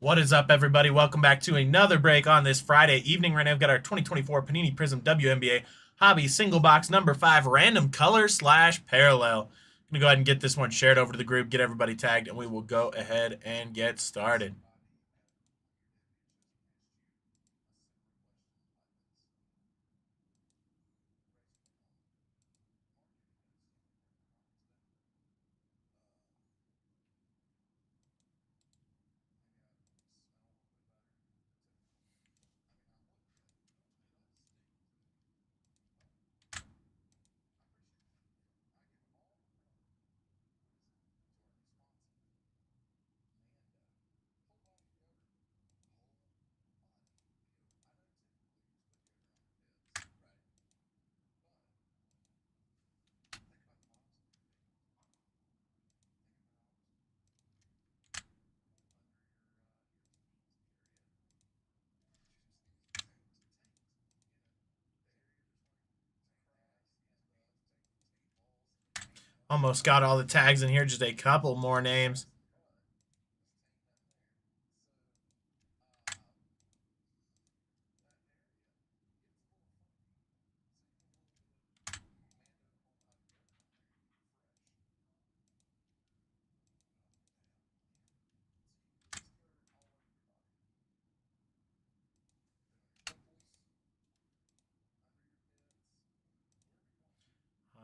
What is up, everybody? Welcome back to another break on this Friday evening. Right now, we've got our 2024 Panini Prizm WNBA Hobby Single Box number 5 Random Color / Parallel. I'm going to go ahead and get this one shared over to the group, get everybody tagged, and we will go ahead and get started. Almost got all the tags in here, just a couple more names.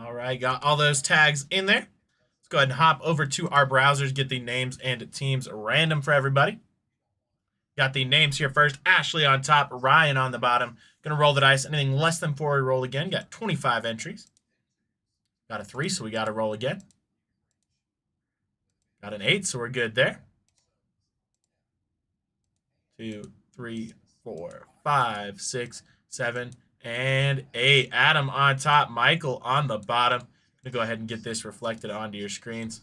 All right, got all those tags in there. Let's go ahead and hop over to our browsers, get the names and teams random for everybody. Got the names here first. Ashley on top, Ryan on the bottom. Going to roll the dice. Anything less than 4, we roll again. Got 25 entries. Got a 3, so we got to roll again. Got an 8, so we're good there. 2, 3, 4, 5, 6, 7, and 8. Adam on top, Michael on the bottom. I'm going to go ahead and get this reflected onto your screens.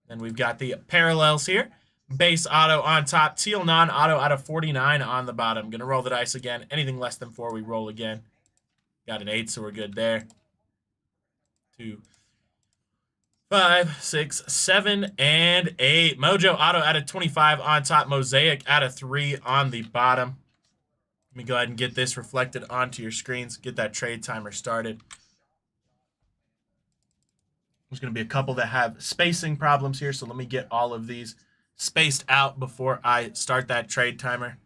Then we've got the parallels here. Base auto on top, teal non-auto out of 49 on the bottom. Going to roll the dice again. Anything less than 4, we roll again. Got an 8, so we're good there. 2, 5, 6, 7, and 8. Mojo auto out of 25 on top. Mosaic out of 3 on the bottom. Let me go ahead and get this reflected onto your screens. Get that trade timer started. There's going to be a couple that have spacing problems here, so let me get all of these spaced out before I start that trade timer.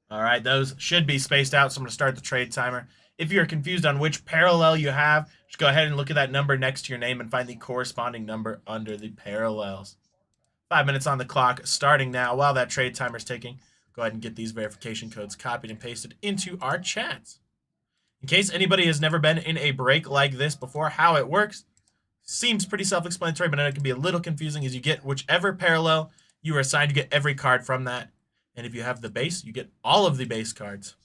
All right, those should be spaced out, so I'm going to start the trade timer. If you're confused on which parallel you have, just go ahead and look at that number next to your name and find the corresponding number under the parallels. 5 minutes on the clock, starting now. While that trade timer is ticking, go ahead and get these verification codes copied and pasted into our chats. In case anybody has never been in a break like this before, how it works seems pretty self-explanatory, but it can be a little confusing. As you get whichever parallel you are assigned, you get every card from that. And if you have the base, you get all of the base cards.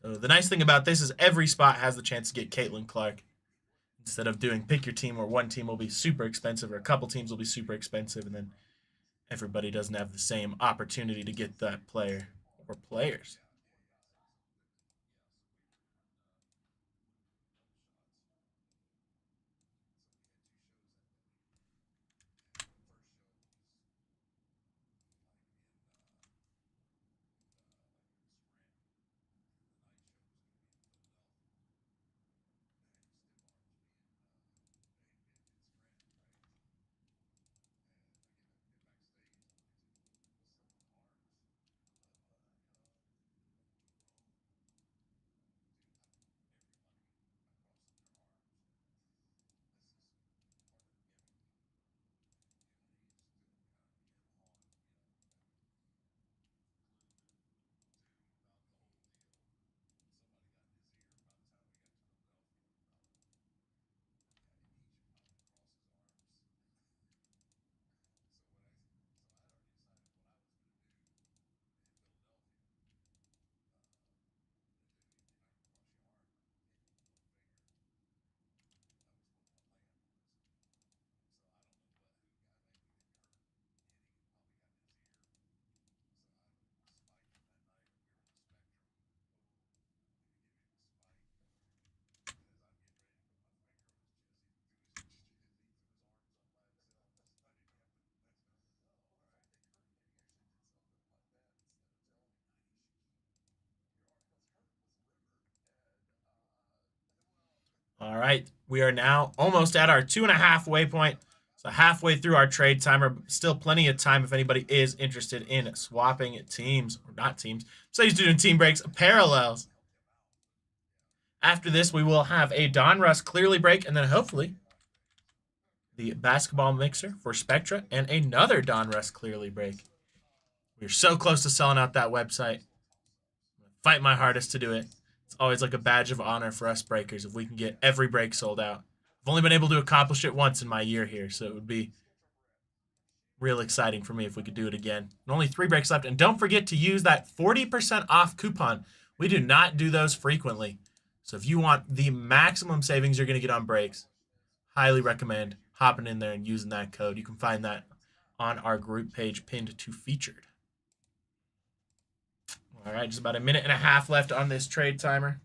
So the nice thing about this is every spot has the chance to get Caitlin Clark. Instead of doing pick your team where one team will be super expensive or a couple teams will be super expensive, and then everybody doesn't have the same opportunity to get that player or players. All right, we are now almost at our 2.5 waypoint. So halfway through our trade timer, still plenty of time if anybody is interested in swapping teams, or not teams. So he's doing team breaks, parallels. After this, we will have a Donruss clearly break, and then hopefully the basketball mixer for Spectra and another Donruss clearly break. We're so close to selling out that website. Fight my hardest to do it. It's always like a badge of honor for us breakers if we can get every break sold out. I've only been able to accomplish it once in my year here, so it would be real exciting for me if we could do it again. And only 3 breaks left. And don't forget to use that 40% off coupon. We do not do those frequently. So if you want the maximum savings you're going to get on breaks, highly recommend hopping in there and using that code. You can find that on our group page pinned to featured. All right, just about a minute and a half left on this trade timer.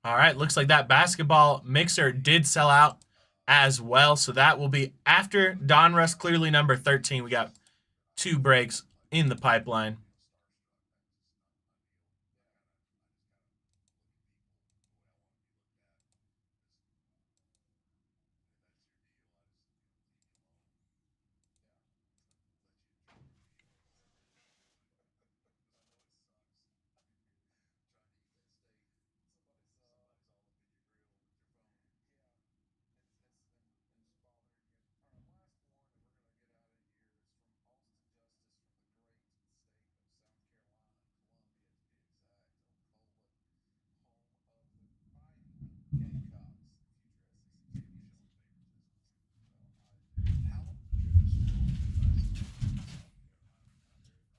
All right, looks like that basketball mixer did sell out as well. So that will be after Donruss clearly number 13. We got 2 breaks in the pipeline.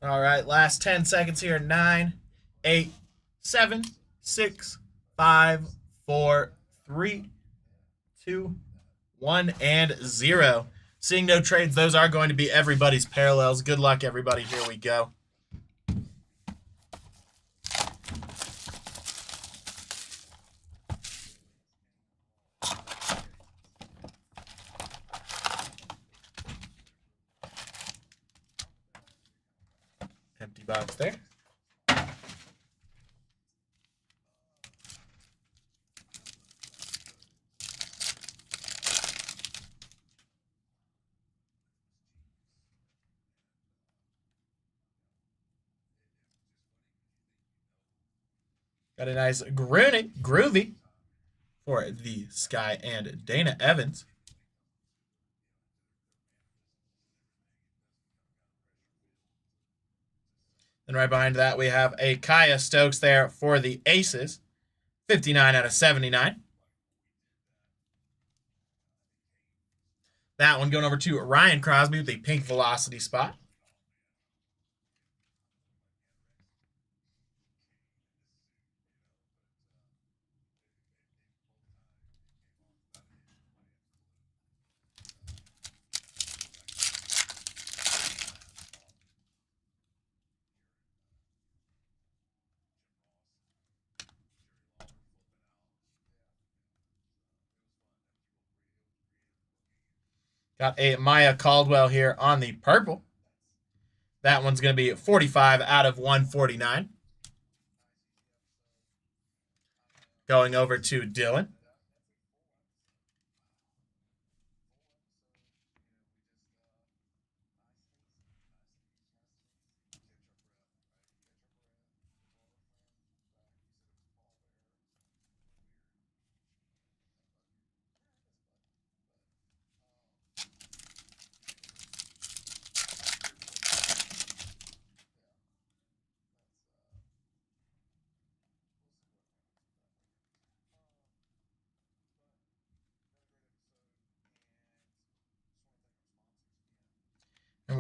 All right, last 10 seconds here. 9, 8, 7, 6, 5, 4, 3, 2, 1, and 0. Seeing no trades, those are going to be everybody's parallels. Good luck, everybody. Here we go. Empty box there. Got a nice groovy for the Sky and Dana Evans. And right behind that, we have a Kaya Stokes there for the Aces. 59 out of 79. That one going over to Ryan Crosby with the pink velocity spot. Got a Maya Caldwell here on the purple. That one's going to be 45 out of 149. Going over to Dylan.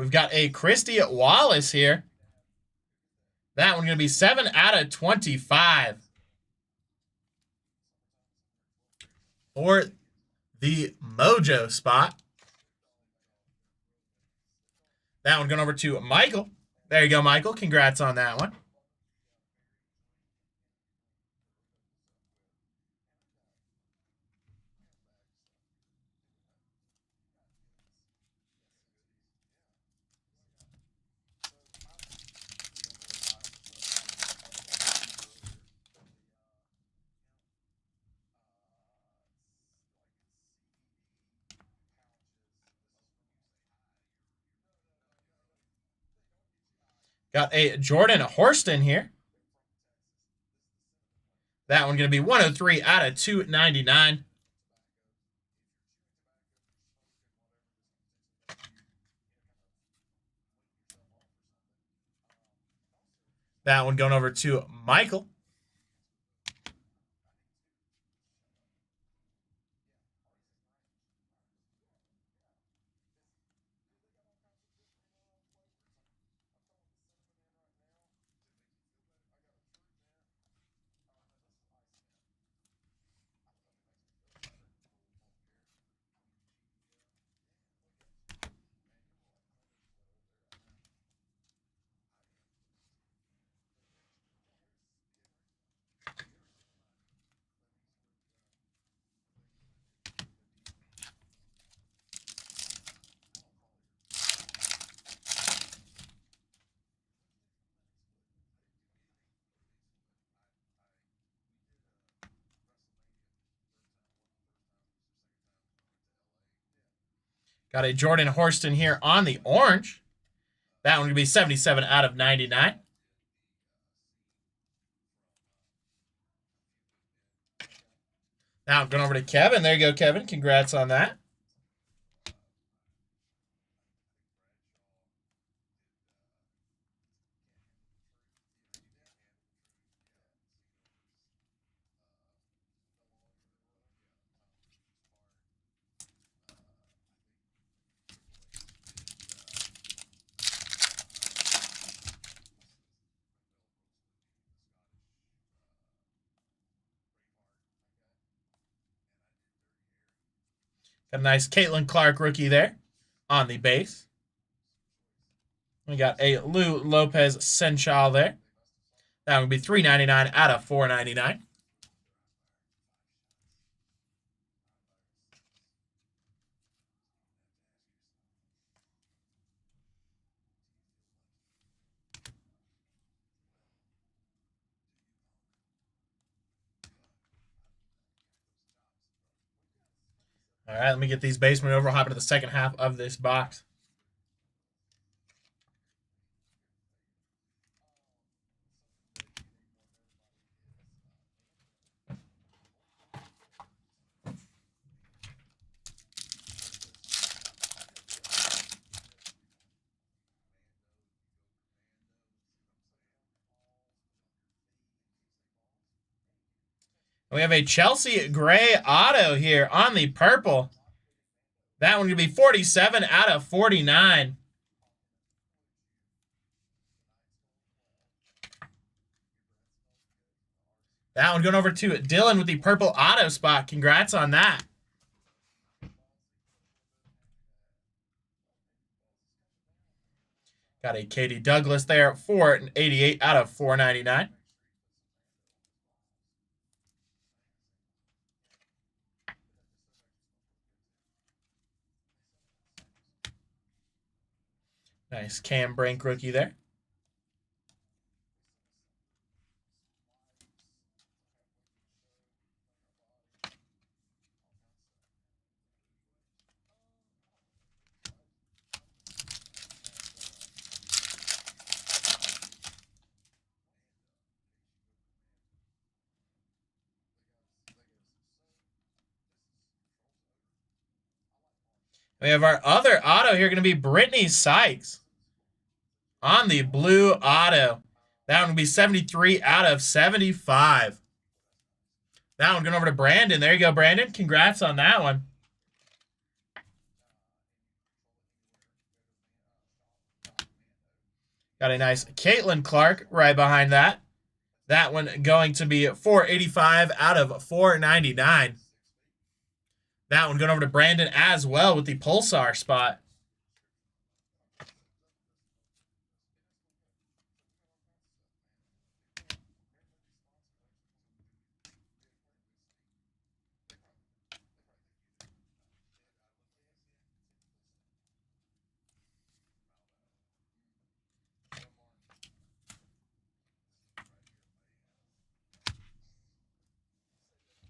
we've got a Christy Wallace here. That one going to be 7 out of 25. For the Mojo spot. That one going over to Michael. There you go, Michael. Congrats on that one. Got a Jordan Horston here. That one going to be 103 out of 299. That one going over to Michael. Got a Jordan Horston here on the orange. That one going to be 77 out of 99. Now I'm going over to Kevin. There you go, Kevin. Congrats on that. Got a nice Caitlin Clark rookie there on the base. We got a Lou Lopez Senchal there. That would be $3.99 out of $4.99. All right, let me get these basement over. We'll hop into the second half of this box. We have a Chelsea Gray auto here on the purple. That one going to be 47 out of 49. That one going over to Dylan with the purple auto spot. Congrats on that. Got a Katie Douglas there for 88 out of 499. Nice Cam Brink rookie there. We have our other auto here going to be Brittany Sykes on the blue auto. That one will be 73 out of 75. That one going over to Brandon. There you go, Brandon. Congrats on that one. Got a nice Caitlin Clark right behind that. That one going to be 485 out of 499. That one going over to Brandon as well with the Pulsar spot.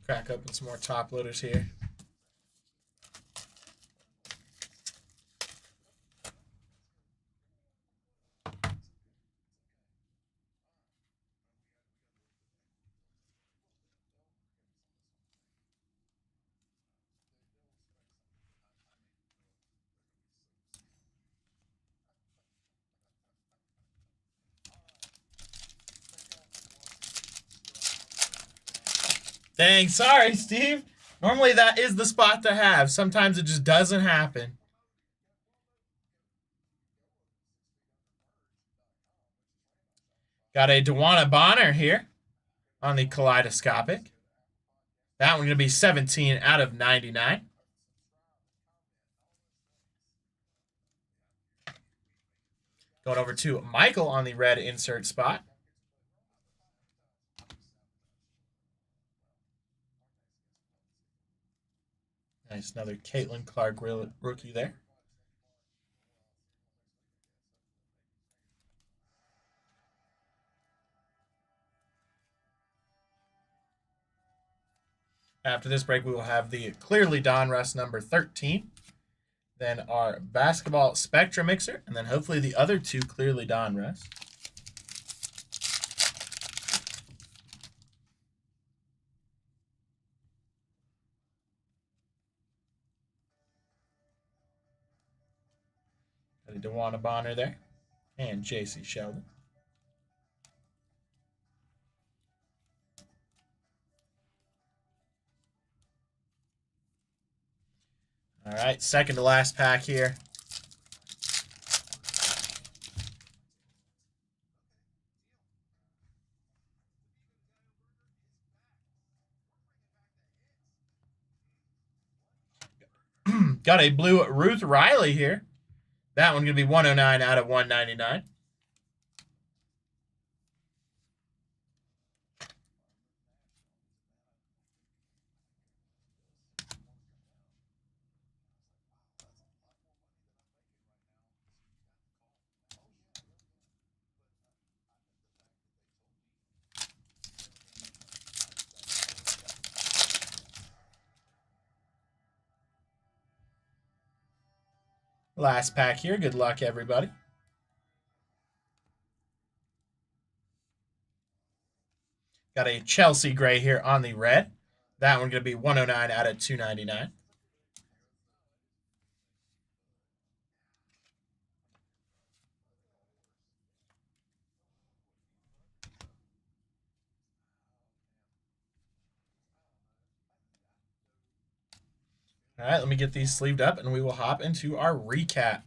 Crack open some more top loaders here. Dang, sorry, Steve. Normally that is the spot to have. Sometimes it just doesn't happen. Got a Dewana Bonner here on the Kaleidoscopic. That one going to be 17 out of 99. Going over to Michael on the red insert spot. Nice, another Caitlin Clark rookie there. After this break, we will have the Clearly Donruss number 13. Then our Basketball Spectra Mixer, and then hopefully the other two Clearly Donruss. Got a Dewana Bonner there, and J.C. Sheldon. All right, second to last pack here. Got a blue Ruth Riley here. That one going to be 109 out of 199. Last pack here. Good luck, everybody. Got a Chelsea gray here on the red. That one going to be 109 out of 299. All right, let me get these sleeved up, and we will hop into our recap.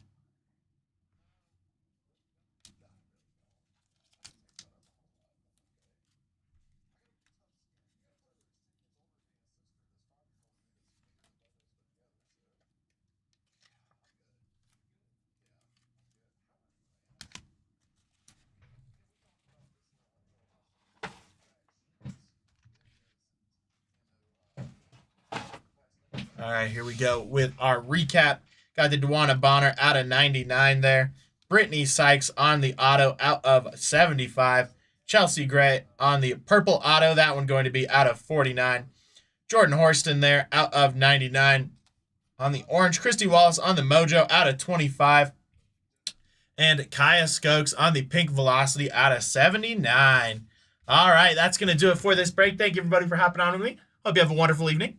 All right, here we go with our recap. Got the Dewana Bonner out of 99 there. Brittany Sykes on the auto out of 75. Chelsea Gray on the purple auto. That one going to be out of 49. Jordan Horston there out of 99. On the orange, Christy Wallace on the Mojo out of 25. And Kaya Skokes on the pink Velocity out of 79. All right, that's going to do it for this break. Thank you, everybody, for hopping on with me. Hope you have a wonderful evening.